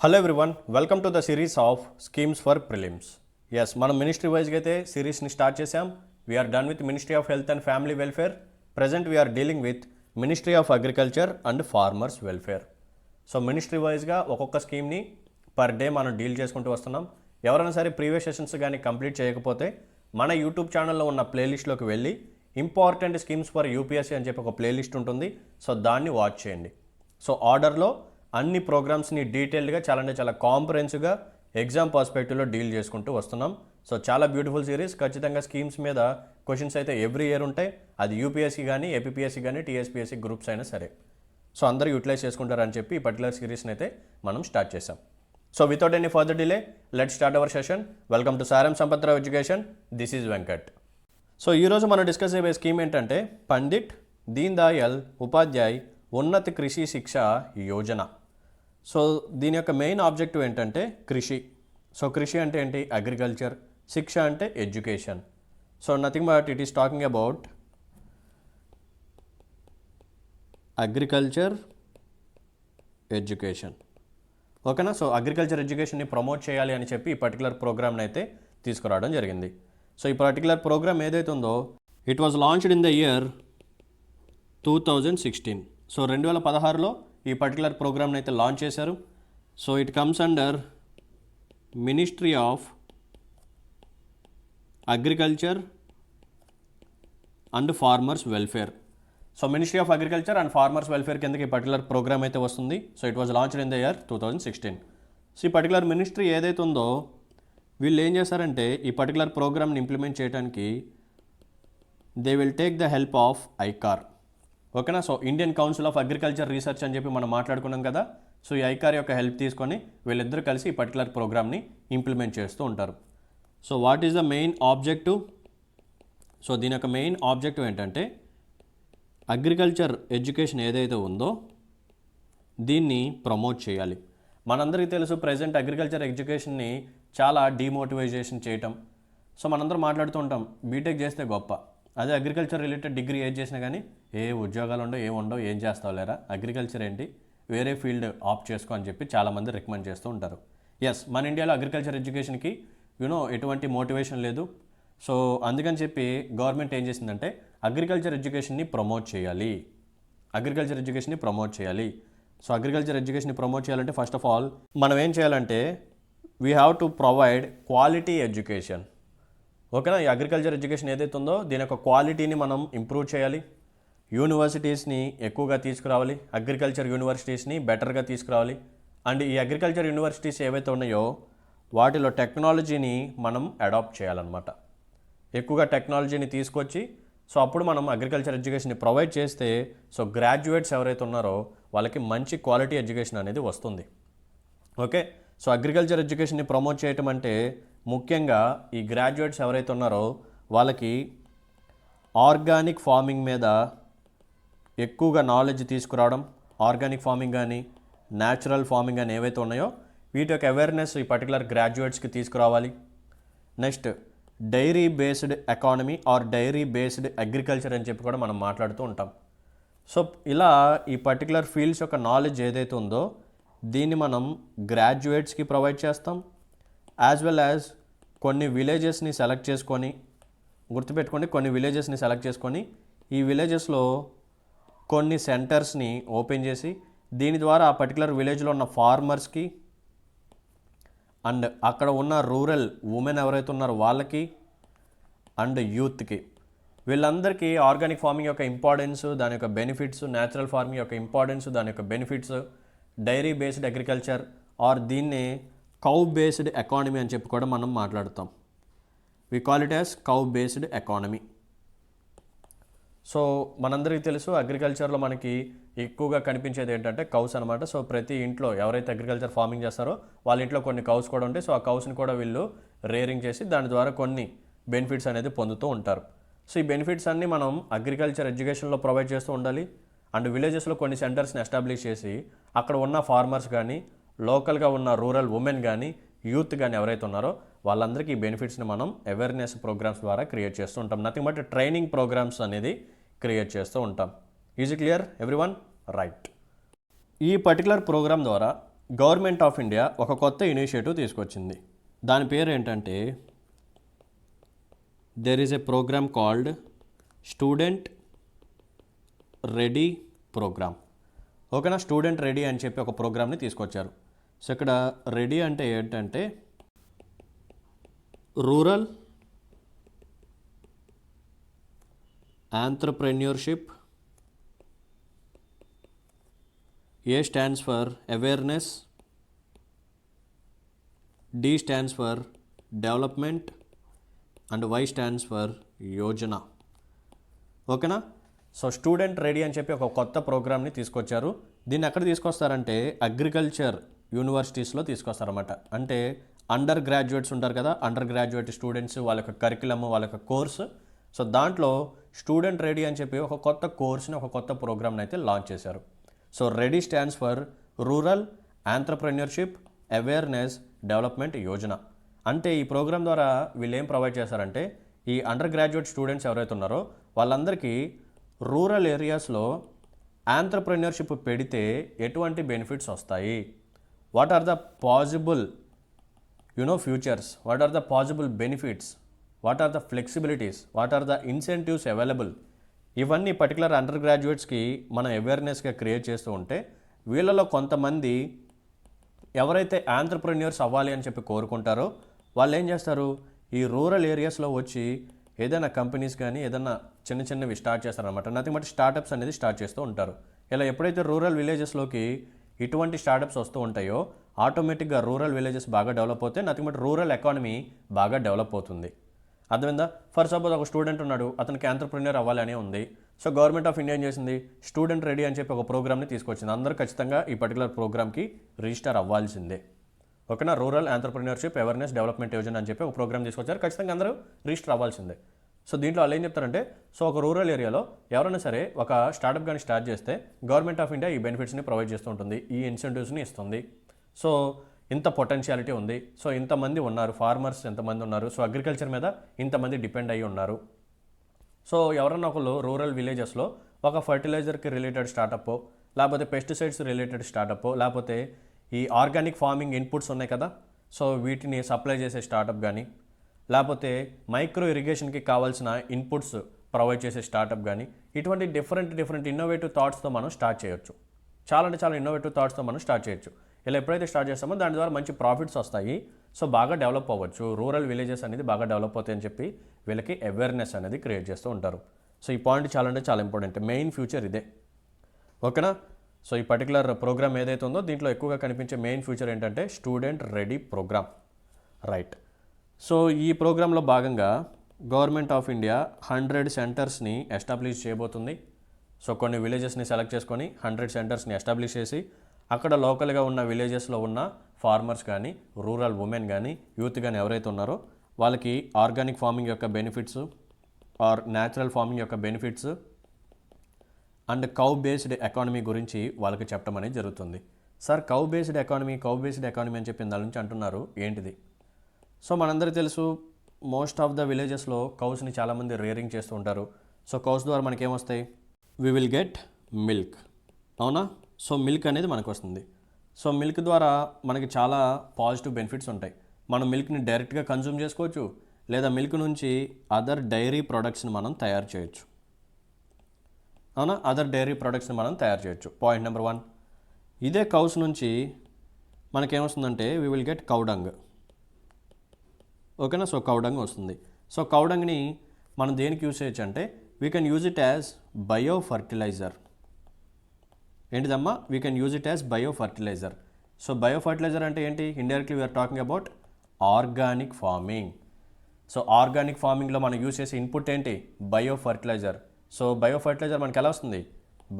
Hello everyone, welcome to the series of schemes for prelims. Yes, మనం ministry వైజ్గా అయితే సిరీస్ని స్టార్ట్ చేసాం. We are done with ministry of health and family welfare. Present we are dealing with ministry of agriculture and farmers welfare. So ministry వైజ్గా ఒక్కొక్క స్కీమ్ని per day మనం deal చేసుకుంటూ వస్తున్నాం. ఎవరైనా సరే ప్రీవియస్ సెషన్స్ కానీ కంప్లీట్ చేయకపోతే మన యూట్యూబ్ ఛానల్లో ఉన్న ప్లేలిస్ట్లోకి వెళ్ళి ఇంపార్టెంట్ స్కీమ్స్ ఫర్ యూపీఎస్సీ అని చెప్పి ఒక ప్లేలిస్ట్ ఉంటుంది. సో దాన్ని వాచ్ చేయండి. సో ఆర్డర్లో అన్ని ప్రోగ్రామ్స్ని డీటెయిల్డ్గా చాలా కాంప్రహెన్సివ్గా ఎగ్జామ్ పర్స్పెక్టివ్లో డీల్ చేసుకుంటూ వస్తున్నాం. సో చాలా బ్యూటిఫుల్ సిరీస్. ఖచ్చితంగా స్కీమ్స్ మీద క్వశ్చన్స్ అయితే ఎవ్రీ ఇయర్ ఉంటాయి. అది యూపీఎస్సీ కానీ ఏపీఎస్సీ కానీ టీఎస్పీఎస్సీ గ్రూప్స్ అయినా సరే. సో అందరూ యూటిలైజ్ చేసుకుంటారని చెప్పి ఈ పర్టికులర్ సిరీస్ని అయితే మనం స్టార్ట్ చేసాం. So without any further delay let start our session. Welcome to Saram Sampath Rao education. This is Venkat. So ఈరోజు మనం డిస్కస్ అయ్యే స్కీమ్ ఏంటంటే పండిట్ దీన్ దయాళ్ ఉపాధ్యాయ్ ఉన్నత కృషి శిక్ష యోజన. సో దీని యొక్క మెయిన్ ఆబ్జెక్టివ్ ఏంటంటే కృషి. సో కృషి అంటే ఏంటి? అగ్రికల్చర్. శిక్ష అంటే education. So nothing but it is talking about agriculture education. ఓకేనా? సో అగ్రికల్చర్ ఎడ్యుకేషన్ని ప్రమోట్ చేయాలి అని చెప్పి ఈ పర్టికులర్ ప్రోగ్రామ్ని అయితే తీసుకురావడం జరిగింది. సో ఈ పర్టికులర్ ప్రోగ్రామ్ ఏదైతే ఉందో it was launched in the year 2016. So 2016లో ఈ పర్టికులర్ ప్రోగ్రామ్ని అయితే లాంచ్ చేశారు. So it comes under ministry of agriculture and farmers welfare. So ministry of agriculture and farmers welfare కిందకి ఈ పర్టికులర్ ప్రోగ్రామ్ అయితే వస్తుంది. So it was launched in the year 2016. So ఈ పర్టికులర్ మినిస్ట్రీ ఏదైతే ఉందో వీళ్ళు ఏం చేశారంటే ఈ పర్టికులర్ ప్రోగ్రామ్ని ఇంప్లిమెంట్ చేయడానికి they will take the help of ICAR. ఓకేనా? So Indian Council of Agriculture Research అని చెప్పి మనం మాట్లాడుకున్నాం కదా. సో ఈ ఐకార్ యొక్క హెల్ప్ తీసుకొని వీళ్ళిద్దరూ కలిసి ఈ పర్టికులర్ ప్రోగ్రామ్ని ఇంప్లిమెంట్ చేస్తూ ఉంటారు. So what is the main objective? So దీని యొక్క మెయిన్ ఆబ్జెక్టివ్ ఏంటంటే అగ్రికల్చర్ ఎడ్యుకేషన్ ఏదైతే ఉందో దీన్ని ప్రమోట్ చేయాలి. మనందరికీ తెలుసు ప్రజెంట్ అగ్రికల్చర్ ఎడ్యుకేషన్ని చాలా డిమోటివైజేషన్ చేయటం. సో మనందరం మాట్లాడుతూ ఉంటాం బీటెక్ చేస్తే గొప్ప, అదే అగ్రికల్చర్ రిలేటెడ్ డిగ్రీ ఏది చేసినా కానీ ఏ ఉద్యోగాలు ఉండవు, ఏముండవు, ఏం చేస్తావు లేరా, అగ్రికల్చర్ ఏంటి, వేరే ఫీల్డ్ ఆప్ట్ చేసుకో అని చెప్పి చాలామంది రికమెండ్ చేస్తూ ఉంటారు. ఎస్, మన ఇండియాలో అగ్రికల్చర్ ఎడ్యుకేషన్కి ఎటువంటి మోటివేషన్ లేదు. సో అందుకని చెప్పి గవర్నమెంట్ ఏం చేసిందంటే అగ్రికల్చర్ ఎడ్యుకేషన్ని ప్రమోట్ చేయాలి. అగ్రికల్చర్ ఎడ్యుకేషన్ని ప్రమోట్ చేయాలి. సో అగ్రికల్చర్ ఎడ్యుకేషన్ని ప్రమోట్ చేయాలంటే ఫస్ట్ ఆఫ్ ఆల్ మనం ఏం చేయాలంటే we have to provide quality education. ఓకేనా? ఈ అగ్రికల్చర్ ఎడ్యుకేషన్ ఏదైతే ఉందో దీని యొక్క క్వాలిటీని మనం ఇంప్రూవ్ చేయాలి. యూనివర్సిటీస్ని ఎక్కువగా తీసుకురావాలి. అగ్రికల్చర్ యూనివర్సిటీస్ని బెటర్గా తీసుకురావాలి. అండ్ ఈ అగ్రికల్చర్ యూనివర్సిటీస్ ఏవైతే ఉన్నాయో వాటిలో టెక్నాలజీని మనం అడాప్ట్ చేయాలన్నమాట. ఎక్కువగా టెక్నాలజీని తీసుకొచ్చి సో అప్పుడు మనం అగ్రికల్చర్ ఎడ్యుకేషన్ని ప్రొవైడ్ చేస్తే సో గ్రాడ్యుయేట్స్ ఎవరైతే ఉన్నారో వాళ్ళకి మంచి క్వాలిటీ ఎడ్యుకేషన్ అనేది వస్తుంది. ఓకే? సో అగ్రికల్చర్ ఎడ్యుకేషన్ని ప్రమోట్ చేయటం అంటే ముఖ్యంగా ఈ గ్రాడ్యుయేట్స్ ఎవరైతే ఉన్నారో వాళ్ళకి ఆర్గానిక్ ఫార్మింగ్ మీద ఎక్కువగా నాలెడ్జ్ తీసుకురావడం. ఆర్గానిక్ ఫార్మింగ్ కానీ న్యాచురల్ ఫార్మింగ్ కానీ ఏవైతే ఉన్నాయో వీటి యొక్క అవేర్నెస్ ఈ పర్టికులర్ గ్రాడ్యుయేట్స్కి తీసుకురావాలి. Next dairy based economy or dairy based agriculture అని చెప్పి కూడా మనం మాట్లాడుతూ ఉంటాం. సో ఇలా ఈ పర్టికులర్ ఫీల్డ్స్ యొక్క నాలెడ్జ్ ఏదైతే ఉందో దీన్ని మనం గ్రాడ్యుయేట్స్కి ప్రొవైడ్ చేస్తాం. యాజ్ వెల్ యాజ్ కొన్ని విలేజెస్ని సెలెక్ట్ చేసుకొని, గుర్తుపెట్టుకోండి, కొన్ని విలేజెస్ని సెలెక్ట్ చేసుకొని ఈ విలేజెస్లో కొన్ని సెంటర్స్ని ఓపెన్ చేసి దీని ద్వారా ఆ పర్టికులర్ విలేజ్లో ఉన్న ఫార్మర్స్కి అండ్ అక్కడ ఉన్న రూరల్ ఉమెన్ ఎవరైతే ఉన్నారో వాళ్ళకి అండ్ యూత్కి వీళ్ళందరికీ ఆర్గానిక్ ఫార్మింగ్ యొక్క ఇంపార్టెన్స్, దాని యొక్క బెనిఫిట్స్, న్యాచురల్ ఫార్మింగ్ యొక్క ఇంపార్టెన్స్, దాని యొక్క benefits, dairy based agriculture or దీన్ని కౌ బేస్డ్ ఎకానమీ అని చెప్పి కూడా మనం మాట్లాడుతాం. We call it as cow based economy. So మనందరికీ తెలుసు అగ్రికల్చర్లో మనకి ఎక్కువగా కనిపించేది ఏంటంటే కౌస్ అనమాట. సో ప్రతి ఇంట్లో ఎవరైతే అగ్రికల్చర్ ఫార్మింగ్ చేస్తారో వాళ్ళ ఇంట్లో కొన్ని కౌస్ కూడా ఉంటాయి. సో ఆ కౌస్ని కూడా వీళ్ళు రేరింగ్ చేసి దాని ద్వారా కొన్ని బెనిఫిట్స్ అనేది పొందుతూ ఉంటారు. సో ఈ బెనిఫిట్స్ అన్నీ మనం అగ్రికల్చర్ ఎడ్యుకేషన్లో ప్రొవైడ్ చేస్తూ ఉండాలి. అండ్ విలేజెస్లో కొన్ని సెంటర్స్ని ఎస్టాబ్లిష్ చేసి అక్కడ ఉన్న ఫార్మర్స్ కానీ లోకల్గా ఉన్న రూరల్ ఉమెన్ కానీ యూత్ కానీ ఎవరైతే ఉన్నారో వాళ్ళందరికీ ఈ బెనిఫిట్స్ని మనం అవేర్నెస్ ప్రోగ్రామ్స్ ద్వారా క్రియేట్ చేస్తూ ఉంటాం. నథింగ్ బట్ ట్రైనింగ్ ప్రోగ్రామ్స్ అనేది క్రియేట్ చేస్తూ ఉంటాం. Is it clear everyone? Right. ఈ పర్టికులర్ ప్రోగ్రామ్ ద్వారా గవర్నమెంట్ ఆఫ్ ఇండియా ఒక కొత్త ఇనిషియేటివ్ తీసుకొచ్చింది. దాని పేరు ఏంటంటే there is a programme called student ready programme. ఓకేనా, స్టూడెంట్ రెడీ అని చెప్పి ఒక ప్రోగ్రామ్ని తీసుకొచ్చారు. సో ఇక్కడ రెడీ అంటే ఏంటంటే rural entrepreneurship, A stands for awareness, D stands for development and Y stands for Yojana. ఓకేనా, సో స్టూడెంట్ రెడీ అని చెప్పి ఒక కొత్త ప్రోగ్రామ్ని తీసుకొచ్చారు. దీన్ని ఎక్కడ తీసుకొస్తారంటే అగ్రికల్చర్ యూనివర్సిటీస్లో తీసుకొస్తారన్నమాట. అంటే అండర్ గ్రాడ్యుయేట్స్ ఉంటారు కదా, అండర్ గ్రాడ్యుయేట్ స్టూడెంట్స్, వాళ్ళ యొక్క కరికులమ్, వాళ్ళ యొక్క కోర్సు. సో దాంట్లో స్టూడెంట్ రెడీ అని చెప్పి ఒక కొత్త కోర్స్ని, ఒక కొత్త ప్రోగ్రామ్ని అయితే లాంచ్ చేశారు. So ready stands for rural entrepreneurship awareness development Yojana. అంటే ఈ ప్రోగ్రామ్ ద్వారా వీళ్ళు ఏం ప్రొవైడ్ చేశారంటే ఈ అండర్ గ్రాడ్యుయేట్ స్టూడెంట్స్ ఎవరైతే ఉన్నారో వాళ్ళందరికీ రూరల్ ఏరియాస్లో ఆంట్రప్రెన్యూర్షిప్ పెడితే ఎటువంటి బెనిఫిట్స్ వస్తాయి, what are the possible futures, what are the possible benefits, what are the flexibilities, what are the incentives available, ఇవన్నీ పర్టికులర్ అండర్ గ్రాడ్యుయేట్స్కి మనం అవేర్నెస్గా క్రియేట్ చేస్తూ ఉంటే వీళ్ళలో కొంతమంది ఎవరైతే ఆంట్రప్రెన్యూర్స్ అవ్వాలి అని చెప్పి కోరుకుంటారో వాళ్ళు ఏం చేస్తారు, ఈ రూరల్ ఏరియాస్లో వచ్చి ఏదైనా కంపెనీస్ కానీ ఏదైనా చిన్న చిన్నవి స్టార్ట్ చేస్తారనమాట. నథింగ్ బట్ స్టార్టప్స్ అనేది స్టార్ట్ చేస్తూ ఉంటారు. ఇలా ఎప్పుడైతే రూరల్ విలేజెస్లోకి ఇటువంటి స్టార్టప్స్ వస్తూ ఉంటాయో ఆటోమేటిక్గా రూరల్ విలేజెస్ బాగా డెవలప్ అవుతాయి. నథింగ్ బట్ రూరల్ ఎకానమీ బాగా డెవలప్ అవుతుంది. అర్థమైందా? ఫర్ సపోజ్ ఒక స్టూడెంట్ ఉన్నాడు, అతనికి ఆంట్రప్రెన్యూర్ అవ్వాలని ఉంది. సో గవర్నమెంట్ ఆఫ్ ఇండియా ఏం చేసింది, స్టూడెంట్ రెడీ అని చెప్పి ఒక ప్రోగ్రామ్ని తీసుకొచ్చింది. అందరూ ఖచ్చితంగా ఈ పర్టికులర్ ప్రోగ్రామ్కి రిజిస్టర్ అవ్వాల్సిందే. ఓకేనా, rural entrepreneurship awareness development Yojana అని చెప్పి ఒక ప్రోగ్రామ్ తీసుకొచ్చారు. ఖచ్చితంగా అందరూ రిజిస్టర్ అవ్వాల్సిందే. సో దీంట్లో వాళ్ళు ఏం చెప్తారంటే, సో ఒక రూరల్ ఏరియాలో ఎవరైనా సరే ఒక స్టార్టప్ కానీ స్టార్ట్ చేస్తే గవర్నమెంట్ ఆఫ్ ఇండియా ఈ బెనిఫిట్స్ని ప్రొవైడ్ చేస్తూ ఉంటుంది, ఈ ఇన్సెంటివ్స్ని ఇస్తుంది. సో ఇంత పొటెన్షియాలిటీ ఉంది, సో ఇంతమంది ఉన్నారు, ఫార్మర్స్ ఎంతమంది ఉన్నారు, సో అగ్రికల్చర్ మీద ఇంతమంది డిపెండ్ అయ్యి ఉన్నారు. సో ఎవరన్నా ఒకళ్ళు రూరల్ విలేజెస్లో ఒక ఫర్టిలైజర్కి రిలేటెడ్ స్టార్టప్, లేకపోతే పెస్టిసైడ్స్ రిలేటెడ్ స్టార్టప్, లేకపోతే ఈ ఆర్గానిక్ ఫార్మింగ్ ఇన్పుట్స్ ఉన్నాయి కదా, సో వీటిని సప్లై చేసే స్టార్టప్ కానీ, లేకపోతే మైక్రో ఇరిగేషన్కి కావాల్సిన ఇన్పుట్స్ ప్రొవైడ్ చేసే స్టార్టప్ కానీ, ఇటువంటి డిఫరెంట్ ఇన్నోవేటివ్ థాట్స్తో మనం స్టార్ట్ చేయొచ్చు. చాలా ఇన్నోవేటివ్ థాట్స్తో మనం స్టార్ట్ చేయొచ్చు. ఇలా ఎప్పుడైతే స్టార్ట్ చేస్తామో దాని ద్వారా మంచి ప్రాఫిట్స్ వస్తాయి. సో బాగా డెవలప్ అవ్వచ్చు, రూరల్ విలేజెస్ అనేది బాగా డెవలప్ అవుతాయని చెప్పి వీళ్ళకి అవేర్నెస్ అనేది క్రియేట్ చేస్తూ ఉంటారు. సో ఈ పాయింట్ చాలా ఇంపార్టెంట్, మెయిన్ ఫ్యూచర్ ఇదే. ఓకేనా, సో ఈ పర్టికులర్ ప్రోగ్రామ్ ఏదైతే ఉందో దీంట్లో ఎక్కువగా కనిపించే మెయిన్ ఫ్యూచర్ ఏంటంటే student ready programme. Right, so ఈ ప్రోగ్రాంలో భాగంగా గవర్నమెంట్ ఆఫ్ ఇండియా 100 సెంటర్స్ని ఎస్టాబ్లిష్ చేయబోతుంది. సో కొన్ని విలేజెస్ని సెలెక్ట్ చేసుకొని 100 సెంటర్స్ని ఎస్టాబ్లిష్ చేసి అక్కడ లోకల్గా ఉన్న విలేజెస్లో ఉన్న ఫార్మర్స్ కానీ, రూరల్ ఉమెన్ కానీ, యూత్ కానీ ఎవరైతే ఉన్నారో వాళ్ళకి ఆర్గానిక్ ఫార్మింగ్ యొక్క బెనిఫిట్స్ ఆర్ న్యాచురల్ ఫార్మింగ్ యొక్క benefits and cow based economy గురించి వాళ్ళకి చెప్పడం అనేది జరుగుతుంది. సార్ కౌ బేస్డ్ ఎకానమీ అని చెప్పి దాని నుంచి అంటున్నారు, ఏంటిది? సో మనందరికీ తెలుసు, మోస్ట్ ఆఫ్ ద విలేజెస్లో కౌస్ని చాలామంది రేరింగ్ చేస్తూ ఉంటారు. సో కౌస్ ద్వారా మనకి ఏమొస్తాయి, వి విల్ గెట్ మిల్క్, అవునా? సో మిల్క్ అనేది మనకు వస్తుంది. సో మిల్క్ ద్వారా మనకి చాలా పాజిటివ్ బెనిఫిట్స్ ఉంటాయి. మనం మిల్క్ని డైరెక్ట్గా కన్జ్యూమ్ చేసుకోవచ్చు, లేదా మిల్క్ నుంచి అదర్ డైరీ ప్రొడక్ట్స్ని మనం తయారు చేయొచ్చు, అవునా? అదర్ డైరీ ప్రొడక్ట్స్ని మనం తయారు చేయొచ్చు. Point number 1. ఇదే కౌస్ నుంచి మనకేమొస్తుందంటే వి విల్ గెట్ కౌడంగ్. ఓకేనా, సో కౌడంగ్ వస్తుంది. సో కౌడంగ్ని మనం దేనికి యూజ్ చేయొచ్చు అంటే we can use it as bio fertiliser. ఏంటిదమ్మా? We can use it as bio fertiliser. So bio fertiliser అంటే ఏంటి? Indirectly we are talking about organic farming. So organic ఫార్మింగ్లో మనం యూజ్ చేసే ఇన్పుట్ ఏంటి? Bio fertiliser. So bio fertiliser మనకి ఎలా వస్తుంది?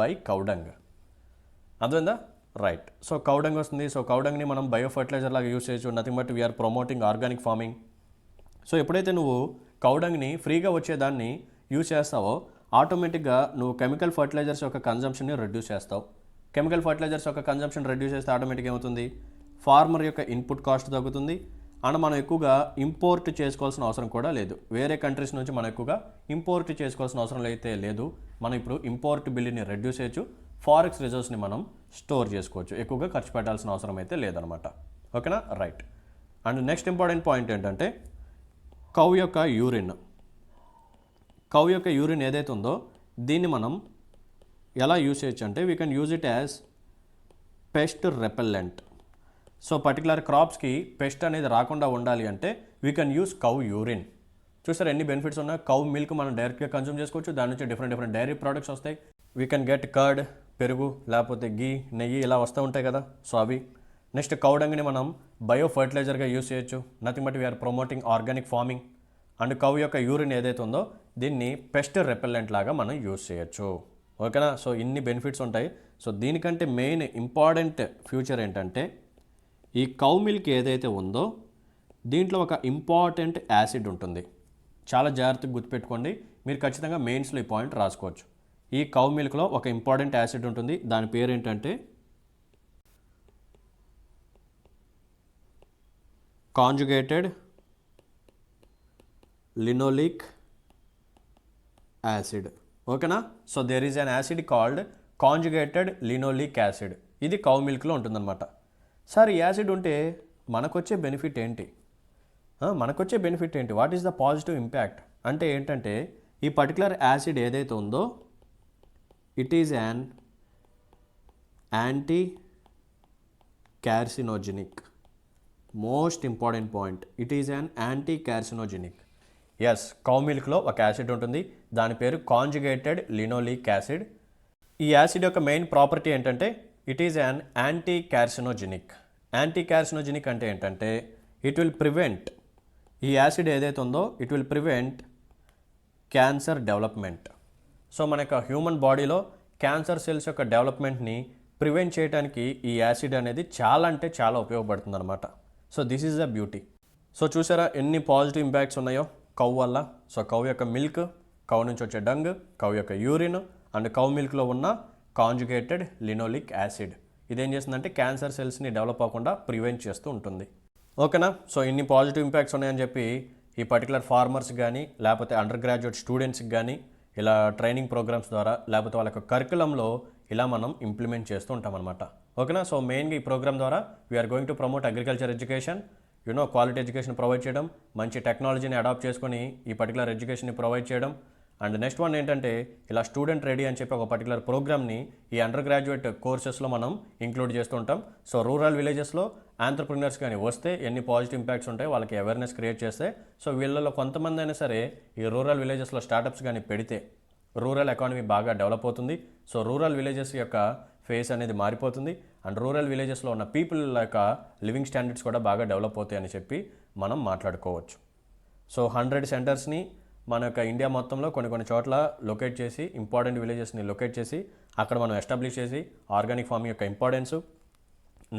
By cow dung. అర్థమైందా? రైట్. సో కౌడంగ్ వస్తుంది. సో కౌడంగ్ని మనం బయో ఫర్టిలైజర్ లాగా యూజ్ చేయొచ్చు. Nothing but we are promoting organic farming. So ఎప్పుడైతే నువ్వు కౌడంగ్ని ఫ్రీగా వచ్చేదాన్ని యూజ్ చేస్తావో ఆటోమేటిక్గా నువ్వు కెమికల్ ఫర్టిలైజర్స్ యొక్క కన్జంప్షన్ని రెడ్యూస్ చేస్తావు. కెమికల్ ఫర్టిలైజర్స్ యొక్క కన్జంప్షన్ రెడ్యూస్ చేస్తే ఆటోమేటిక్గా ఏమవుతుంది? ఫార్మర్ యొక్క ఇన్పుట్ కాస్ట్ తగ్గుతుంది. అండ్ మనం ఎక్కువగా ఇంపోర్ట్ చేసుకోవాల్సిన అవసరం కూడా లేదు. వేరే కంట్రీస్ నుంచి మనం ఎక్కువగా ఇంపోర్ట్ చేసుకోవాల్సిన అవసరం అయితే లేదు. మనం ఇప్పుడు ఇంపోర్ట్ బిల్లుని రెడ్యూస్ చేయొచ్చు. ఫారెక్స్ రిజర్వ్స్ని మనం స్టోర్ చేసుకోవచ్చు. ఎక్కువగా ఖర్చు పెట్టాల్సిన అవసరం అయితే లేదనమాట. ఓకేనా, right. And next important point ఏంటంటే కౌ యొక్క యూరిన్ ఏదైతే ఉందో దీన్ని మనం ఎలా యూజ్ చేయొచ్చు అంటే we can use it as pest repellent. So particular క్రాప్స్కి పెస్ట్ అనేది రాకుండా ఉండాలి అంటే we can use cow urine. చూసారు ఎన్ని బెనిఫిట్స్ ఉన్నాయి. కౌ మిల్క్ మనం డైరెక్ట్గా కన్జ్యూమ్ చేసుకోవచ్చు, దాని నుంచి డిఫరెంట్ డైరీ ప్రోడక్ట్స్ వస్తాయి. వీ కెన్ గెట్ కర్డ్, పెరుగు, లేకపోతే గీ, నెయ్యి ఇలా వస్తూ ఉంటాయి కదా, సో అవి. నెక్స్ట్ కౌ డంగ్ని మనం బయో ఫర్టిలైజర్గా యూజ్ చేయొచ్చు. Nothing but we are promoting organic farming. And cow యొక్క యూరిన్ ఏదైతే ఉందో దీన్ని పెస్ట్ రెపెల్లెంట్ లాగా మనం యూజ్ చేయొచ్చు. ఓకేనా, సో ఇన్ని బెనిఫిట్స్ ఉంటాయి. సో దీనికంటే మెయిన్ ఇంపార్టెంట్ ఫ్యూచర్ ఏంటంటే ఈ కౌ మిల్క్ ఏదైతే ఉందో దీంట్లో ఒక ఇంపార్టెంట్ యాసిడ్ ఉంటుంది. చాలా జాగ్రత్తగా గుర్తుపెట్టుకోండి, మీరు ఖచ్చితంగా మెయిన్స్లో ఈ పాయింట్ రాసుకోవచ్చు. ఈ కౌ మిల్క్లో ఒక ఇంపార్టెంట్ యాసిడ్ ఉంటుంది, దాని పేరు ఏంటంటే కాంజుగేటెడ్ లినోలిక్ యాసిడ్. ఓకేనా, so there is an acid called conjugated linoleic acid. ఇది కౌ మిల్క్లో ఉంటుందన్నమాట. సార్ ఈ యాసిడ్ ఉంటే మనకొచ్చే బెనిఫిట్ ఏంటి? What is the positive impact అంటే ఏంటంటే ఈ పర్టికులర్ యాసిడ్ ఏదైతే ఉందో it is an anti carcinogenic. Most important point, it is an anti carcinogenic. Yes, cow మిల్క్లో ఒక యాసిడ్ ఉంటుంది, దాని పేరు కాంజుగేటెడ్ లినోలిక్ యాసిడ్. ఈ యాసిడ్ యొక్క మెయిన్ ప్రాపర్టీ ఏంటంటే it is an anti carcinogenic. Anti carcinogenic అంటే ఏంటంటే ఇట్ విల్ ప్రివెంట్, ఈ యాసిడ్ ఏదైతే ఉందో it will prevent cancer development. So మన యొక్క హ్యూమన్ బాడీలో క్యాన్సర్ సెల్స్ యొక్క డెవలప్మెంట్ని ప్రివెంట్ చేయడానికి ఈ యాసిడ్ అనేది చాలా అంటే చాలా ఉపయోగపడుతుంది అనమాట. So this is the beauty. So చూసారా ఎన్ని పాజిటివ్ ఇంపాక్ట్స్ ఉన్నాయో కౌ వల్ల. సో కౌ యొక్క మిల్క్, కౌ నుంచి వచ్చే డంగ్, కౌ యొక్క యూరిన్ అండ్ కౌ మిల్క్లో ఉన్న కాంజుగేటెడ్ లినోలిక్ యాసిడ్ ఇదేం చేస్తుందంటే క్యాన్సర్ సెల్స్ని డెవలప్ అవ్వకుండా ప్రివెంట్ చేస్తూ ఉంటుంది. ఓకేనా, సో ఇన్ని పాజిటివ్ ఇంపాక్ట్స్ ఉన్నాయని చెప్పి ఈ పర్టికులర్ ఫార్మర్స్ కానీ లేకపోతే అండర్ గ్రాడ్యుయేట్ స్టూడెంట్స్కి కానీ ఇలా ట్రైనింగ్ ప్రోగ్రామ్స్ ద్వారా లేకపోతే వాళ్ళ యొక్క కరికులంలో ఇలా మనం ఇంప్లిమెంట్ చేస్తూ ఉంటాం అనమాట. ఓకేనా, సో మెయిన్గా ఈ ప్రోగ్రామ్ ద్వారా we are going to promote agriculture education, quality education provide చేయడం, మంచి టెక్నాలజీని అడాప్ట్ చేసుకొని ఈ పర్టికులర్ ఎడ్యుకేషన్ని ప్రొవైడ్ చేయడం. అండ్ నెక్స్ట్ వన్ ఏంటంటే ఇలా స్టూడెంట్ రెడీ అని చెప్పి ఒక పర్టికులర్ ప్రోగ్రామ్ని ఈ అండర్ గ్రాడ్యుయేట్ కోర్సెస్లో మనం ఇంక్లూడ్ చేస్తూ ఉంటాం. సో రూరల్ విలేజెస్లో ఆంటర్‌ప్రెన్యూర్స్ కానీ వస్తే ఎన్ని పాజిటివ్ ఇంపాక్ట్స్ ఉంటాయి, వాళ్ళకి అవేర్నెస్ క్రియేట్ చేస్తే సో వీళ్ళలో కొంతమంది అయినా సరే ఈ రూరల్ విలేజెస్లో స్టార్టప్స్ కానీ పెడితే రూరల్ ఎకానమీ బాగా డెవలప్ అవుతుంది. సో రూరల్ విలేజెస్ యొక్క ఫేస్ అనేది మారిపోతుంది అండ్ రూరల్ విలేజెస్లో ఉన్న పీపుల్ యొక్క లివింగ్ స్టాండర్డ్స్ కూడా బాగా డెవలప్ అవుతాయి అని చెప్పి మనం మాట్లాడుకోవచ్చు. సో 100 సెంటర్స్ని మన యొక్క ఇండియా మొత్తంలో కొన్ని చోట్ల లొకేట్ చేసి ఇంపార్టెంట్ విలేజెస్ని లొకేట్ చేసి అక్కడ మనం ఎస్టాబ్లిష్ చేసి ఆర్గానిక్ ఫార్మింగ్ యొక్క ఇంపార్టెన్స్,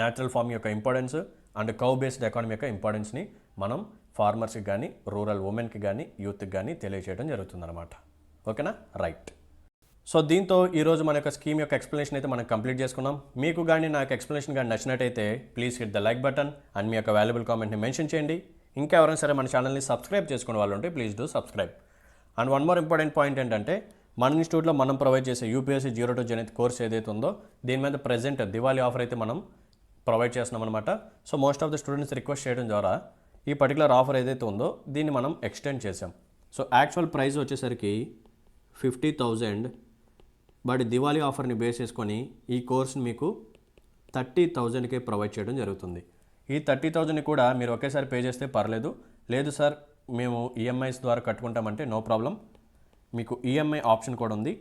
న్యాచురల్ ఫార్మింగ్ యొక్క importance and cow based economy యొక్క ఇంపార్టెన్స్ని మనం ఫార్మర్స్కి కానీ రూరల్ ఉమెన్కి కానీ యూత్కి కానీ తెలియజేయడం జరుగుతుందన్నమాట. ఓకేనా, రైట్. సో దీంతో ఈరోజు మన యొక్క స్కీమ్ యొక్క ఎక్స్ప్లెనేషన్ అయితే మనం కంప్లీట్ చేసుకున్నాం. మీకు కానీ నా యొక్క ఎక్స్ప్లెనేషన్ కానీ నచ్చినట్టయితే please hit the like button and మీ యొక్క వాల్యుబుల్ కామెంట్ని మెన్షన్ చేయండి. ఇంకా ఎవరైనా సరే మన ఛానల్ని సబ్స్క్రైబ్ చేసుకునే వాళ్ళు ఉంటే please do subscribe. And one more important point ఏంటంటే మన ఇన్స్టిట్యూట్లో మనం ప్రొవైడ్ చేసే యూపీఎస్సీ 02 జనరల్ కోర్స్ ఏదైతే ఉందో దీని మీద ప్రెజెంట్ దివాళీ ఆఫర్ అయితే మనం ప్రొవైడ్ చేస్తున్నాం అనమాట. So most of the students request చేయడం ద్వారా ఈ పర్టికులర్ ఆఫర్ ఏదైతే ఉందో దీన్ని మనం ఎక్స్టెండ్ చేసాం. సో యాక్చువల్ ప్రైస్ వచ్చేసరికి 50,000, బట్ దివాళీ ఆఫర్ని బేస్ చేసుకొని ఈ కోర్స్ని మీకు 30,000కే ప్రొవైడ్ చేయడం జరుగుతుంది. ఈ 30,000ని కూడా మీరు ఒకేసారి పే చేస్తే పర్లేదు, లేదు సార్ మేము ఈఎంఐస్ ద్వారా కట్టుకుంటామంటే నో ప్రాబ్లం, మీకు ఈఎంఐ ఆప్షన్ కూడా ఉంది.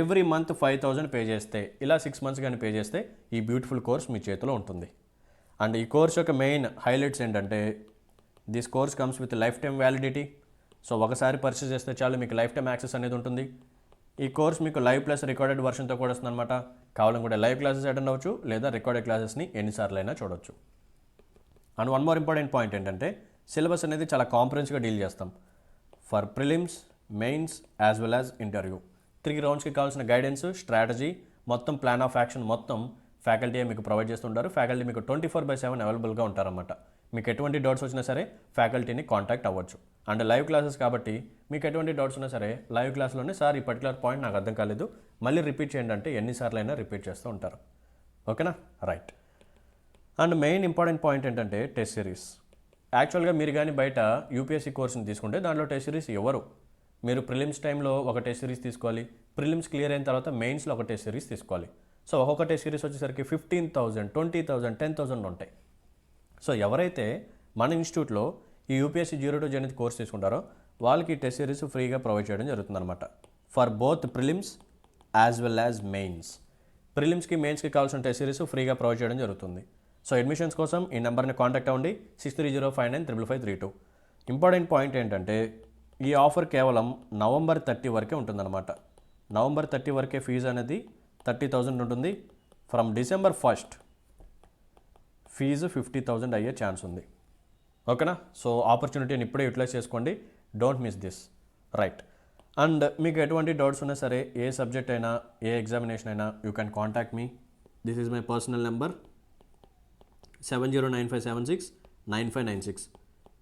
ఎవ్రీ మంత్ 5,000 పే చేస్తే ఇలా 6 మంత్స్ కానీ పే చేస్తే ఈ బ్యూటిఫుల్ కోర్స్ మీ చేతిలో ఉంటుంది. అండ్ ఈ కోర్స్ యొక్క మెయిన్ హైలైట్స్ ఏంటంటే this course comes with life time validity. So ఒకసారి పర్చేస్ చేస్తే చాలు మీకు లైఫ్ టైమ్ యాక్సెస్ అనేది ఉంటుంది. ఈ కోర్స్ మీకు లైవ్ ప్లస్ రికార్డెడ్ వర్షన్తో కూడా వస్తుంది అనమాట. కావాలని కూడా లైవ్ క్లాసెస్ అటెండ్ అవ్వచ్చు లేదా రికార్డెడ్ క్లాసెస్ని ఎన్నిసార్లు అయినా చూడవచ్చు. And one more important point ఏంటంటే సిలబస్ అనేది చాలా కాంప్రహెన్సివ్గా డీల్ చేస్తాం. For prelims, mains as well as interview 3 రౌండ్స్కి కావాల్సిన గైడెన్స్, స్ట్రాటజీ, మొత్తం ప్లాన్ ఆఫ్ యాక్షన్ మొత్తం ఫ్యాకల్టీ మీకు ప్రొవైడ్ చేస్తుంటారు. ఫ్యాకల్టీ మీకు 24/7 అవైలబుల్గా ఉంటారన్నమాట. మీకు ఎటువంటి డౌట్స్ వచ్చినా సరే ఫ్యాకల్టీని కాంటాక్ట్ అవ్వచ్చు. అండ్ లైవ్ క్లాసెస్ కాబట్టి మీకు ఎటువంటి డౌట్స్ ఉన్నా సరే లైవ్ క్లాస్లోనే సార్ ఈ పర్టికులర్ పాయింట్ నాకు అర్థం కాలేదు మళ్ళీ రిపీట్ చేయండి అంటే ఎన్నిసార్లు అయినా రిపీట్ చేస్తూ ఉంటారు. ఓకేనా, right. And main important point ఏంటంటే టెస్ట్ సిరీస్. యాక్చువల్గా మీరు కానీ బయట యూపీఎస్సీ కోర్సుని తీసుకుంటే దాంట్లో టెస్ట్ సిరీస్ ఇవ్వరు. మీరు ప్రిలిమ్స్ టైంలో ఒక టెస్ట్ సిరీస్ తీసుకోవాలి, ప్రిలిమ్స్ క్లియర్ అయిన తర్వాత మెయిన్స్లో ఒక టెస్ట్ సిరీస్ తీసుకోవాలి. సో ఒక్కొక్క టెస్ట్ సిరీస్ వచ్చేసరికి 15,000, 20,000, 10,000 ఉంటాయి. సో ఎవరైతే మన ఇన్స్టిట్యూట్లో ఈ యూపీఎస్సీ 0 to Zenith కోర్స్ తీసుకుంటారో వాళ్ళకి టెస్ట్ సిరీస్ ఫ్రీగా ప్రొవైడ్ చేయడం జరుగుతుందన్నమాట. For both prelims as well as mains. ప్రిలిమ్స్కి మెయిన్స్కి కావాల్సిన టెస్ట్ సిరీస్ ఫ్రీగా ప్రొవైడ్ చేయడం జరుగుతుంది. సో అడ్మిషన్స్ కోసం ఈ నెంబర్ని కాంటాక్ట్ అవ్వండి 6305955532. ఇంపార్టెంట్ పాయింట్ ఏంటంటే ఈ ఆఫర్ కేవలం November 30 వరకే ఉంటుందన్నమాట. November 30 వరకే ఫీజు అనేది 30,000 ఉంటుంది. ఫ్రమ్ December 1st ఫీజు 50,000 అయ్యే ఛాన్స్ ఉంది. ఓకేనా, సో ఆపర్చునిటీని ఇప్పుడే యూటిలైజ్ చేసుకోండి, don't miss this, right. And మీకు ఎటువంటి డౌట్స్ ఉన్నా సరే ఏ సబ్జెక్ట్ అయినా ఏ ఎగ్జామినేషన్ అయినా you can contact me. This is my personal number 7095769596.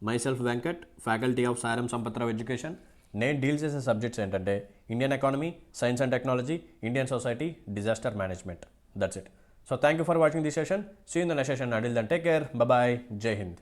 Myself Venkat, faculty of Saaram Sampath Rao education. నేను డీల్ చేసే సబ్జెక్ట్స్ ఏంటంటే Indian economy, science and technology, Indian society, disaster management. That's it. So thank you for watching this session. See in the next session. Until then, take care. Bye bye. Jai Hind.